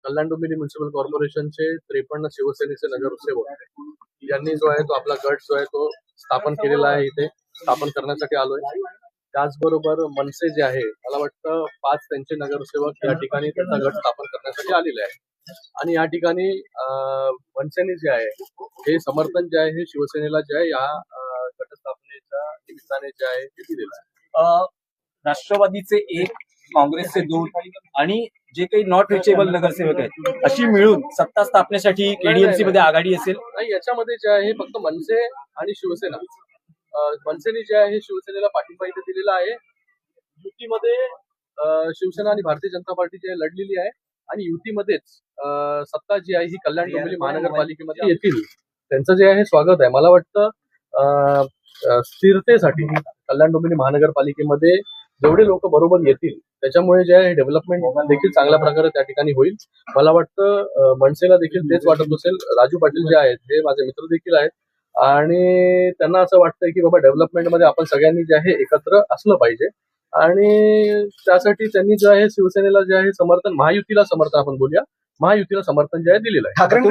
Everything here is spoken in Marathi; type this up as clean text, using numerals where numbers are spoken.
कल्याण डोंबिवली म्युन्सिपल कॉर्पोरेशनचे 53 शिवसेनेचे नगरसेवक यांनी जो आहे तो आपला गट जो आहे तो स्थापन केलेला आहे, इथे स्थापन करण्यासाठी आलोय. त्याचबरोबर मनसे जे आहे, मला वाटतं 5 त्यांचे नगरसेवक या ठिकाणी त्यांचा गट स्थापन करण्यासाठी आलेले आहे. आणि या ठिकाणी मनसेने जे आहे हे समर्थन जे आहे हे शिवसेनेला जे आहे या गटस्थापनेच्या निमित्ताने जे आहे ते दिलेलं आहे. राष्ट्रवादीचे 1, काँग्रेसचे 2 आणि जे काही नॉट रिचेबल नगरसेवक आहेत अशी मिळून सत्ता स्थापनेसाठी एडीएमसी मध्ये आघाडी असेल. नाही, याच्यामध्ये जे आहे फक्त मनसे आणि शिवसेना. मनसेने जे आहे शिवसेनेला पाठिंबा इथे दिलेला आहे. युतीमध्ये शिवसेना आणि भारतीय जनता पार्टी जी लढलेली आहे आणि युतीमध्येच सत्ता जी आहे ही कल्याण डोंबिवली महानगरपालिकेमध्ये येतील. त्यांचं जे आहे स्वागत आहे. मला वाटतं स्थिरतेसाठी कल्याण डोंबिवली महानगरपालिकेमध्ये जेवढे लोक बरोबर येतील त्याच्यामुळे जे आहे डेव्हलपमेंट देखील चांगल्या प्रकारे त्या ठिकाणी होईल. मला वाटतं मनसेला देखील तेच वाटत असेल. राजू पाटील जे आहेत हे माझे मित्र देखील आहेत आणि त्यांना असं वाटतंय की बाबा डेव्हलपमेंटमध्ये आपण सगळ्यांनी जे आहे एकत्र असलं पाहिजे आणि त्यासाठी त्यांनी जे आहे शिवसेनेला जे आहे समर्थन, महायुतीला समर्थन आपण बोलूया, महायुतीला समर्थन जे आहे दिलेलं आहे.